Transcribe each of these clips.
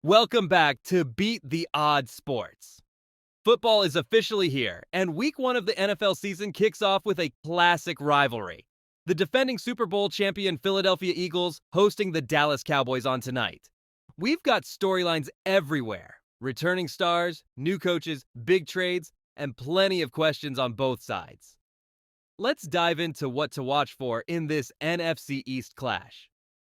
Welcome back to Beat the Odds Sports. Football is officially here, and week one of the NFL season kicks off with a classic rivalry. The defending Super Bowl champion Philadelphia Eagles hosting the Dallas Cowboys on tonight. We've got storylines everywhere, returning stars, new coaches, big trades, and plenty of questions on both sides. Let's dive into what to watch for in this NFC East clash.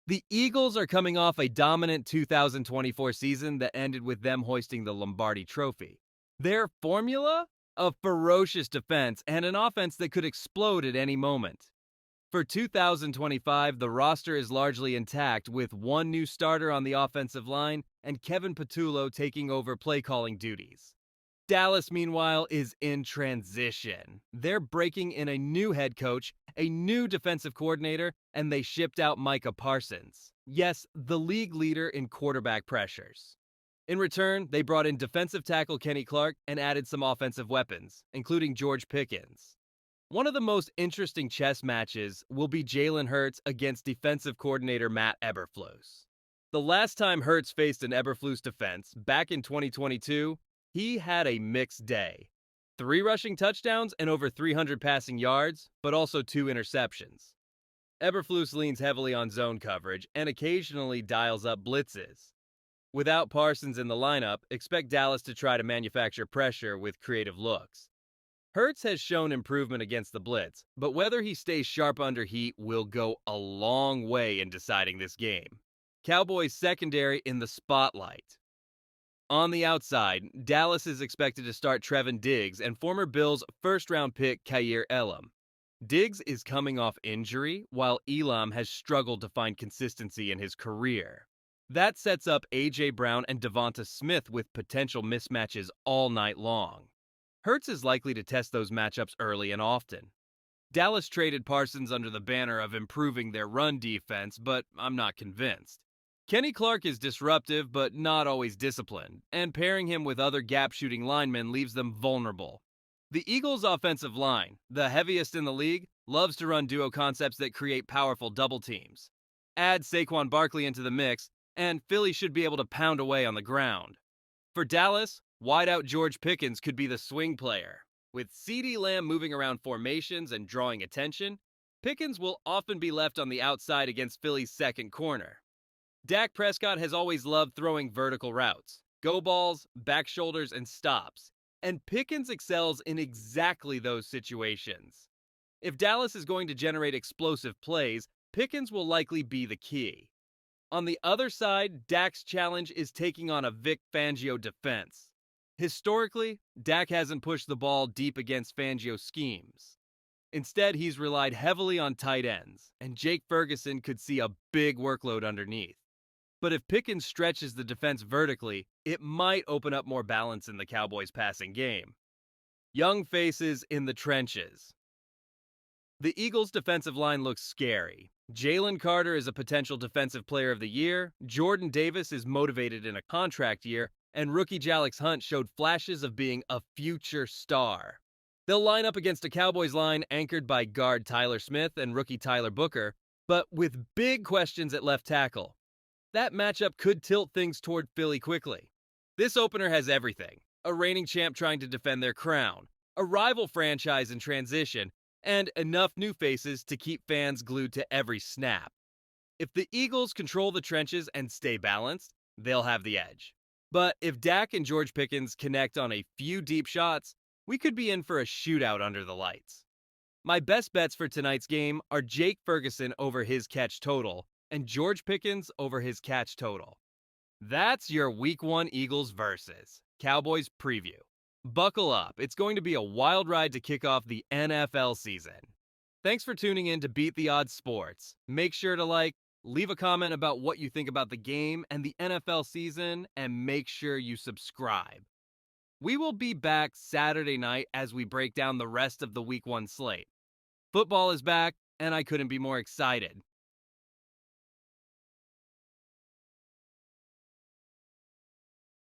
The Eagles are coming off a dominant 2024 season that ended with them hoisting the Lombardi Trophy. Their formula? A ferocious defense and an offense that could explode at any moment. For 2025, the roster is largely intact with one new starter on the offensive line and Kevin Patullo taking over play-calling duties. Dallas, meanwhile, is in transition. They're breaking in a new head coach, a new defensive coordinator, and they shipped out Micah Parsons. Yes, the league leader in quarterback pressures. In return, they brought in defensive tackle Kenny Clark and added some offensive weapons, including George Pickens. One of the most interesting chess matches will be Jalen Hurts against defensive coordinator Matt Eberflus. The last time Hurts faced an Eberflus defense, back in 2022, he had a mixed day. 3 rushing touchdowns and over 300 passing yards, but also 2 interceptions. Eberflus leans heavily on zone coverage and occasionally dials up blitzes. Without Parsons in the lineup, expect Dallas to try to manufacture pressure with creative looks. Hurts has shown improvement against the blitz, but whether he stays sharp under heat will go a long way in deciding this game. Cowboys secondary in the spotlight. On the outside, Dallas is expected to start Trevon Diggs and former Bills first-round pick Kaiir Elam. Diggs is coming off injury, while Elam has struggled to find consistency in his career. That sets up A.J. Brown and Devonta Smith with potential mismatches all night long. Hurts is likely to test those matchups early and often. Dallas traded Parsons under the banner of improving their run defense, but I'm not convinced. Kenny Clark is disruptive but not always disciplined, and pairing him with other gap-shooting linemen leaves them vulnerable. The Eagles' offensive line, the heaviest in the league, loves to run duo concepts that create powerful double teams. Add Saquon Barkley into the mix, and Philly should be able to pound away on the ground. For Dallas, wideout George Pickens could be the swing player. With CeeDee Lamb moving around formations and drawing attention, Pickens will often be left on the outside against Philly's second corner. Dak Prescott has always loved throwing vertical routes, go balls, back shoulders, and stops, and Pickens excels in exactly those situations. If Dallas is going to generate explosive plays, Pickens will likely be the key. On the other side, Dak's challenge is taking on a Vic Fangio defense. Historically, Dak hasn't pushed the ball deep against Fangio schemes. Instead, he's relied heavily on tight ends, and Jake Ferguson could see a big workload underneath. But if Pickens stretches the defense vertically, it might open up more balance in the Cowboys' passing game. Young faces in the trenches. The Eagles' defensive line looks scary. Jalen Carter is a potential defensive player of the year, Jordan Davis is motivated in a contract year, and rookie Jalix Hunt showed flashes of being a future star. They'll line up against a Cowboys line anchored by guard Tyler Smith and rookie Tyler Booker, but with big questions at left tackle. That matchup could tilt things toward Philly quickly. This opener has everything: a reigning champ trying to defend their crown, a rival franchise in transition, and enough new faces to keep fans glued to every snap. If the Eagles control the trenches and stay balanced, they'll have the edge. But if Dak and George Pickens connect on a few deep shots, we could be in for a shootout under the lights. My best bets for tonight's game are Jake Ferguson over his catch total and George Pickens over his catch total. That's your Week 1 Eagles versus Cowboys preview. Buckle up, it's going to be a wild ride to kick off the NFL season. Thanks for tuning in to Beat the Odds Sports. Make sure to leave a comment about what you think about the game and the NFL season, and make sure you subscribe. We will be back Saturday night as we break down the rest of the Week 1 slate. Football is back, and I couldn't be more excited.